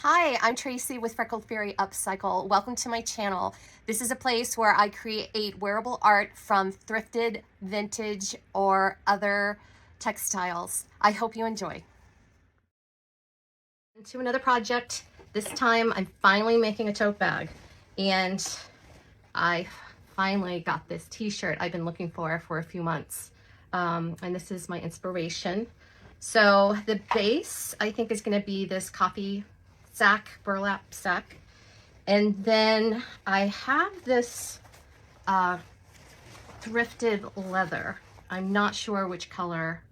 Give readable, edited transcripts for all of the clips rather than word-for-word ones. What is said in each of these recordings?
Hi, I'm Tracy with Freckled Upcycle. Welcome to my channel. This is a place where I create wearable art from thrifted, vintage, or other textiles. I hope you enjoy. To another project. This time I'm finally making a tote bag, and I finally got this t-shirt I've been looking for a few months. And this is my inspiration. So the base I think is going to be this coffee sack, burlap sack. And then I have this thrifted leather. I'm not sure which color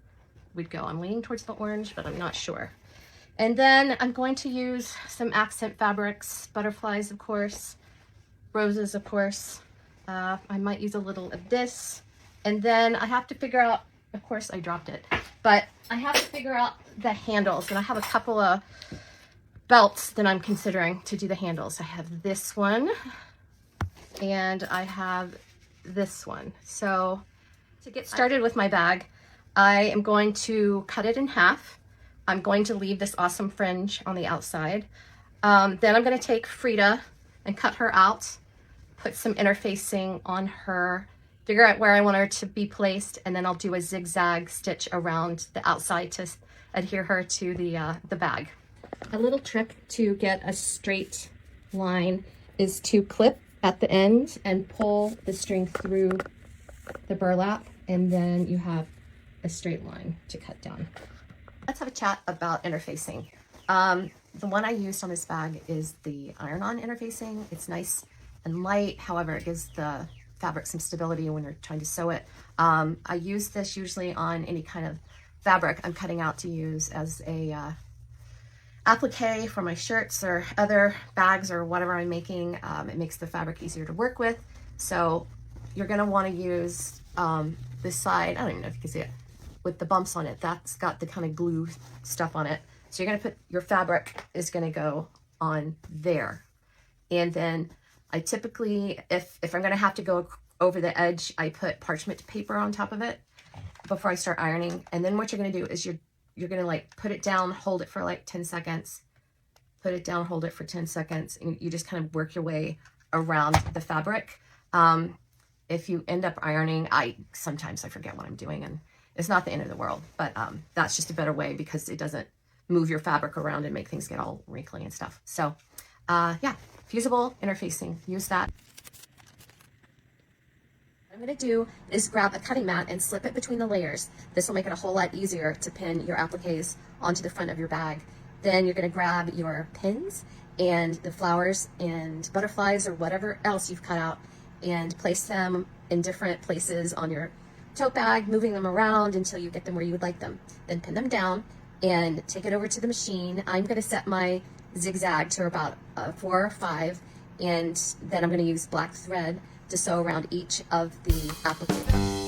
would go. I'm leaning towards the orange, but I'm not sure. And then I'm going to use some accent fabrics, butterflies, of course, roses, of course. I might use a little of this. And then I have to figure out, of course I dropped it, but I have to figure out the handles. And I have a couple of belts that I'm considering to do the handles. I have this one and I have this one. So to get started with my bag, I am going to cut it in half. I'm going to leave this awesome fringe on the outside. Then I'm going to take Frida and cut her out, put some interfacing on her, figure out where I want her to be placed, and then I'll do a zigzag stitch around the outside to adhere her to the bag. A little trick to get a straight line is to clip at the end and pull the string through the burlap, and then you have a straight line to cut down. Let's have a chat about interfacing. The one I used on this bag is the iron-on interfacing. It's nice and light, however, it gives the fabric some stability when you're trying to sew it. I use this usually on any kind of fabric I'm cutting out to use as a applique for my shirts or other bags or whatever I'm making. It makes the fabric easier to work with. So you're gonna wanna use this side, I don't even know if you can see it, with the bumps on it. That's got the kind of glue stuff on it. So you're gonna put, your fabric is gonna go on there. And then I typically, if I'm gonna have to go over the edge, I put parchment paper on top of it before I start ironing. And then what you're gonna do is you're gonna like put it down, hold it for like 10 seconds, put it down, hold it for 10 seconds, and you just kind of work your way around the fabric. If you end up ironing, sometimes I forget what I'm doing, and it's not the end of the world, but that's just a better way because it doesn't move your fabric around and make things get all wrinkly and stuff. So yeah, fusible interfacing, use that. What I'm going to do is grab a cutting mat and slip it between the layers. This will make it a whole lot easier to pin your appliques onto the front of your bag. Then you're going to grab your pins and the flowers and butterflies or whatever else you've cut out and place them in different places on your tote bag, moving them around until you get them where you would like them. Then pin them down and take it over to the machine. I'm going to set my zigzag to about 4 or 5, and then I'm going to use black thread to sew around each of the appliques.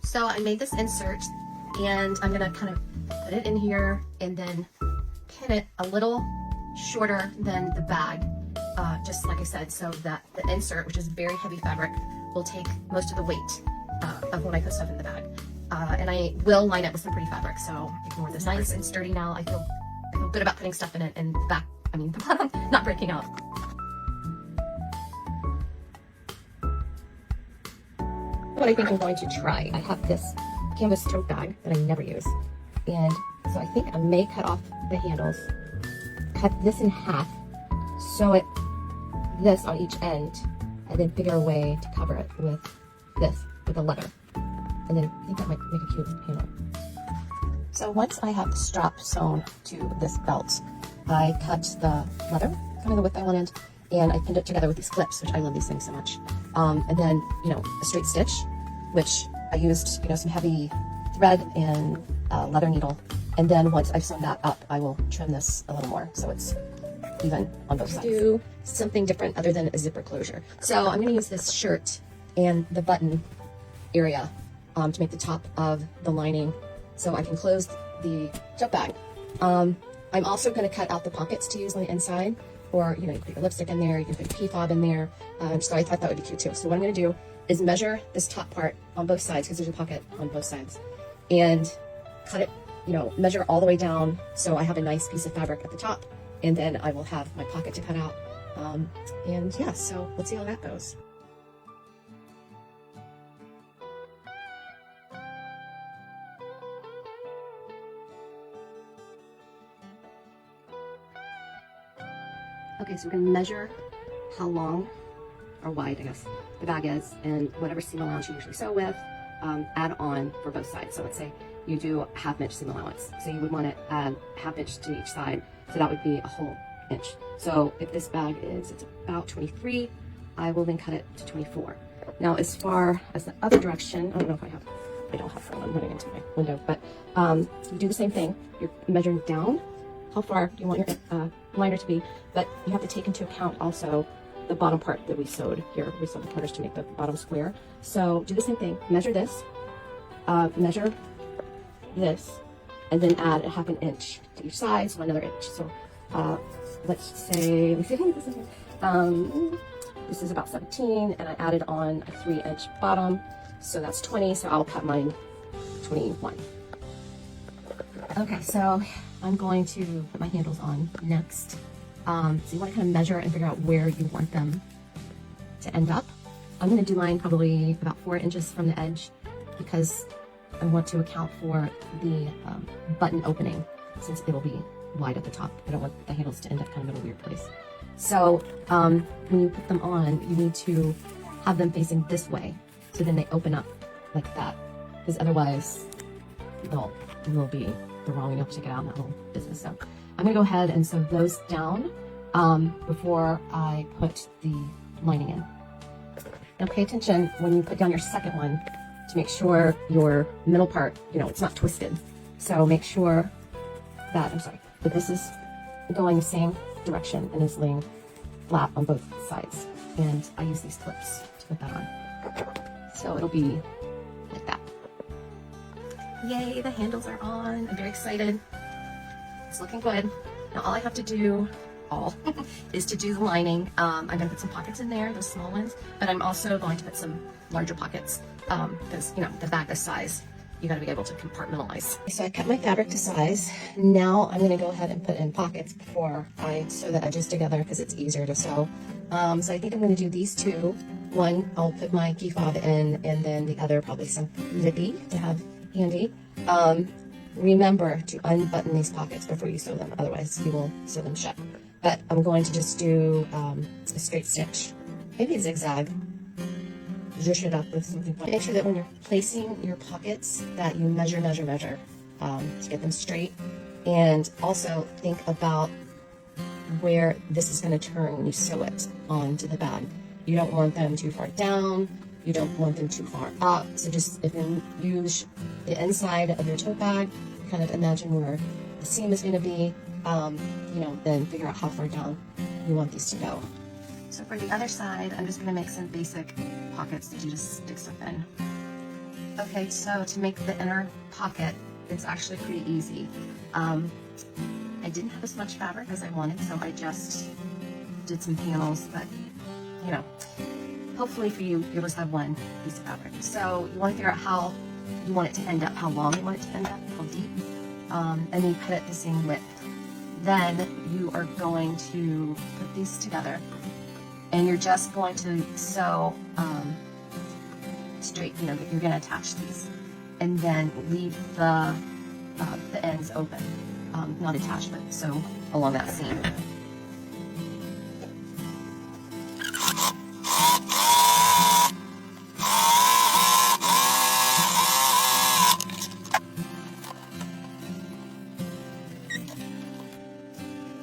So I made this insert, and I'm gonna kind of put it in here and then pin it a little shorter than the bag, just like I said, so that the insert, which is very heavy fabric, will take most of the weight of when I put stuff in the bag. And I will line it with some pretty fabric, so ignore this. Nice and sturdy now. I feel good about putting stuff in it, and the back, the bottom, not breaking out. What I think I'm going to try, I have this canvas tote bag that I never use, and so I think I may cut off the handles, cut this in half, sew it this on each end, and then figure a way to cover it with this, with a leather, and then I think that might make a cute handle. So once I have the strap sewn to this belt, I cut the leather, kind of the width I wanted, and I pinned it together with these clips, which I love these things so much. And then, a straight stitch, which I used, some heavy thread and leather needle. And then once I've sewn that up, I will trim this a little more so it's even on both sides. Do something different other than a zipper closure. So I'm going to use this shirt and the button area to make the top of the lining so I can close the tote bag. I'm also going to cut out the pockets to use on the inside, or you can put your lipstick in there, you can put a key fob in there. So I thought that would be cute too. So what I'm going to do is measure this top part on both sides, because there's a pocket on both sides, and cut it, measure all the way down so I have a nice piece of fabric at the top, and then I will have my pocket to cut out. And yeah, so let's see how that goes. Okay, so we're going to measure how long or wide, I guess, the bag is, and whatever seam allowance you usually sew with, add on for both sides. So let's say you do a half-inch seam allowance. So you would want to add half-inch to each side, so that would be a whole inch. So if this bag it's about 23, I will then cut it to 24. Now, as far as the other direction, I don't know if I don't have it, I'm running into my window, but you do the same thing. You're measuring down how far you want your liner to be, but you have to take into account also the bottom part that we sewed here. We sewed the corners to make the bottom square. So do the same thing, measure this, measure this, and then add a half an inch to each side, so another inch. So let's say, this is about 17, and I added on a 3-inch bottom, so that's 20, so I'll cut mine 21. Okay, so I'm going to put my handles on next. So you want to kind of measure and figure out where you want them to end up. I'm going to do mine probably about 4 inches from the edge, because I want to account for the button opening, since it will be wide at the top. I don't want the handles to end up kind of in a weird place. So when you put them on, you need to have them facing this way, so then they open up like that, because otherwise they'll be the wrong, and you'll have to get out in that whole business. So I'm gonna go ahead and sew those down before I put the lining in. Now pay attention when you put down your second one to make sure your middle part, it's not twisted. So make sure that, that this is going the same direction and is laying flat on both sides. And I use these clips to put that on. So it'll be like that. Yay, the handles are on. I'm very excited. It's looking good. Now all I have to do, is to do the lining. I'm going to put some pockets in there, those small ones, but I'm also going to put some larger pockets because, the bag this size, you got to be able to compartmentalize. So I cut my fabric to size. Now I'm going to go ahead and put in pockets before I sew the edges together, because it's easier to sew. So I think I'm going to do these two. One, I'll put my key fob in, and then the other probably some lippy to have handy. Remember to unbutton these pockets before you sew them, otherwise you will sew them shut. But I'm going to just do a straight stitch, maybe a zigzag. Zhoosh it up with something. Make sure that when you're placing your pockets that you measure to get them straight. And also think about where this is going to turn when you sew it onto the bag. You don't want them too far down. You don't want them too far up. So just if you use the inside of your tote bag, kind of imagine where the seam is going to be, then figure out how far down you want these to go. So for the other side, I'm just going to make some basic pockets that you just stick stuff in. Okay, so to make the inner pocket, it's actually pretty easy. I didn't have as much fabric as I wanted, so I just did some panels, but hopefully for you, you'll just have one piece of fabric. So you want to figure out how you want it to end up, how long you want it to end up, how deep, and then you cut it the same width. Then you are going to put these together, and you're just going to sew straight, you're going to attach these, and then leave the ends open, not attached, but sew along that seam.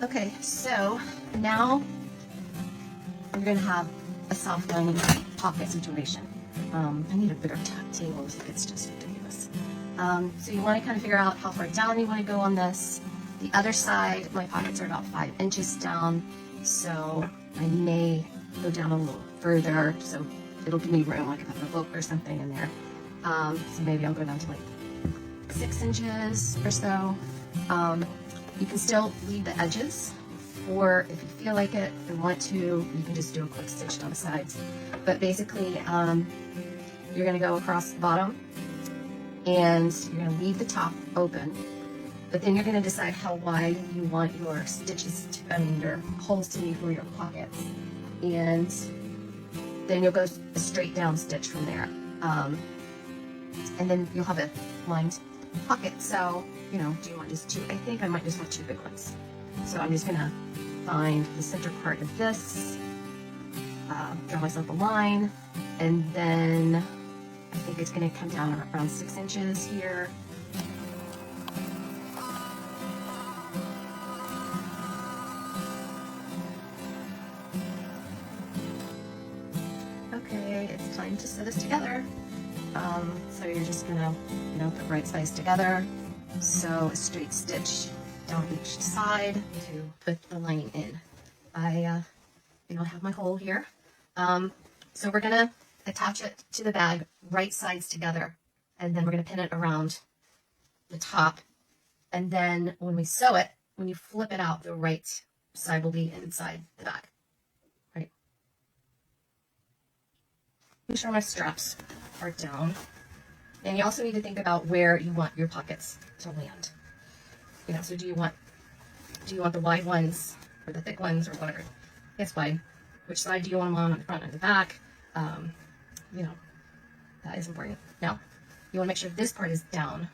Okay, so now you're going to have a soft lining pocket situation. I need a bigger table, so it's just ridiculous. So you want to kind of figure out how far down you want to go on this. The other side, my pockets are about 5 inches down, so I may go down a little further, so it'll give me room, like if I have a book or something in there. So maybe I'll go down to like 6 inches or so. You can still leave the edges, or if you feel like it and want to, you can just do a quick stitch down the sides. But basically, you're going to go across the bottom, and you're going to leave the top open. But then you're going to decide how wide you want your stitches to, your holes to be for your pockets. And then you'll go a straight down stitch from there. And then you'll have a lined pocket. So, you know, do you want just 2? I think I might just want 2 big ones. So I'm just going to find the center part of this, draw myself a line, and then I think it's going to come down around 6 inches here. Okay, it's time to sew this together. So you're just gonna, you know, put right sides together, sew a straight stitch down each side to put the lining in. I, you know, have my hole here. So we're gonna attach it to the bag, right sides together, and then we're gonna pin it around the top. And then when we sew it, when you flip it out, the right side will be inside the bag. Right. Make sure my straps are down. And you also need to think about where you want your pockets to land. You know, so do you want the wide ones or the thick ones or whatever? It's wide. Which side do you want them on the front and the back? You know, that is important. Now, you want to make sure this part is down.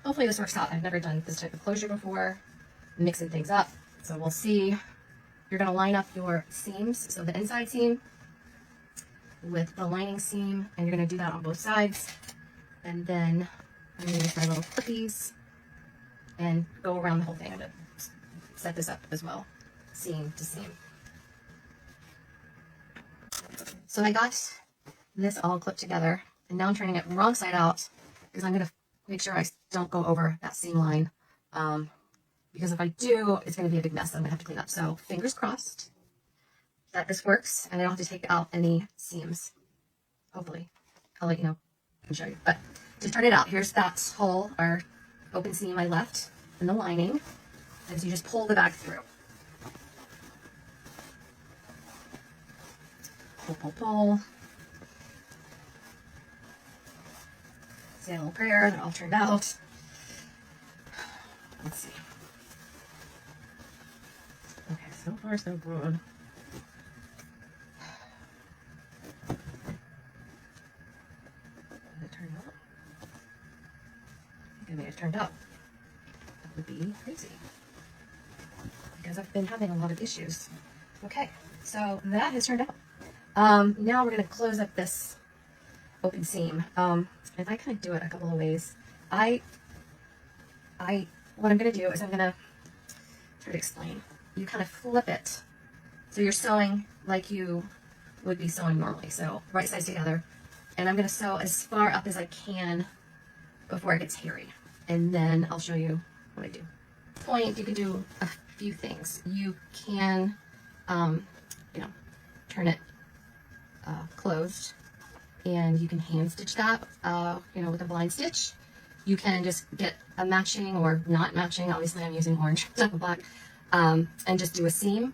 Hopefully this works out. I've never done this type of closure before, mixing things up. So we'll see. You're going to line up your seams. So the inside seam with the lining seam, and you're going to do that on both sides. And then I'm going to use my little clippies and go around the whole thing. I'm going to set this up as well, seam to seam. So I got this all clipped together, and now I'm turning it wrong side out because I'm going to make sure I don't go over that seam line. Because if I do, it's going to be a big mess that I'm going to have to clean up. So fingers crossed that this works, and I don't have to take out any seams. Hopefully. I'll let you know and show you. But just turn it out. Here's that hole, or open seam I left in the lining. And so you just pull the bag through. Pull, pull, pull. Say a little prayer that it all turned out. Let's see. Okay, so far so good. Did it turn out? I think I may have turned out. That would be crazy, because I've been having a lot of issues. Okay, so that has turned out. Now we're going to close up this open seam. And I kind of do it a couple of ways. What I'm going to do is I'm going to try to explain. You kind of flip it. So you're sewing like you would be sewing normally. So right sides together. And I'm going to sew as far up as I can before it gets hairy. And then I'll show you what I do. Point, you can do a few things. You can, you know, turn it closed, and you can hand stitch that, you know, with a blind stitch. You can just get a matching or not matching, obviously I'm using orange, not black, and just do a seam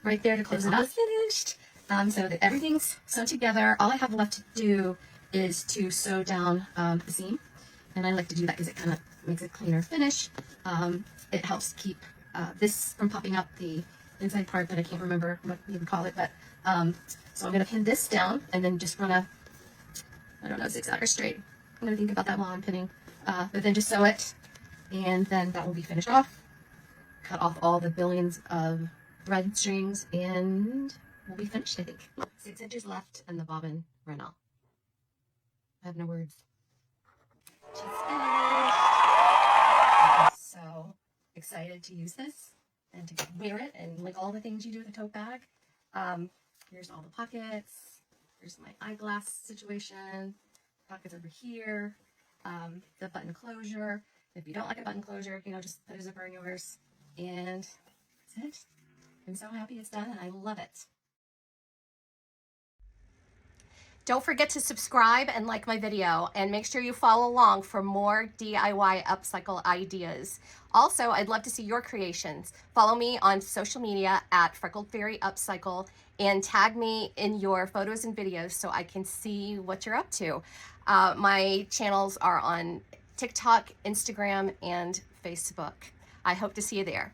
right there to close it up. Finished. So that everything's sewn together. All I have left to do is to sew down the seam, and I like to do that because it kind of makes a cleaner finish. It helps keep this from popping up, the inside part that I can't remember what you would call it, but so I'm going to pin this down and then just run a, I don't know, zigzag or straight. I'm going to think about that while I'm pinning, but then just sew it, and then that will be finished off. Cut off all the billions of thread strings, and we'll be finished, I think. 6 inches left, and the bobbin ran out. I have no words. She's finished. I'm so excited to use this and to wear it, and like all the things you do with a tote bag. Here's all the pockets. Here's my eyeglass situation. Pockets over here. The button closure. If you don't like a button closure, you know, just put a zipper in yours. And that's it. I'm so happy it's done and I love it. Don't forget to subscribe and like my video, and make sure you follow along for more DIY upcycle ideas. Also, I'd love to see your creations. Follow me on social media at Freckled Fairy Upcycle and tag me in your photos and videos so I can see what you're up to. My channels are on TikTok, Instagram, and Facebook. I hope to see you there.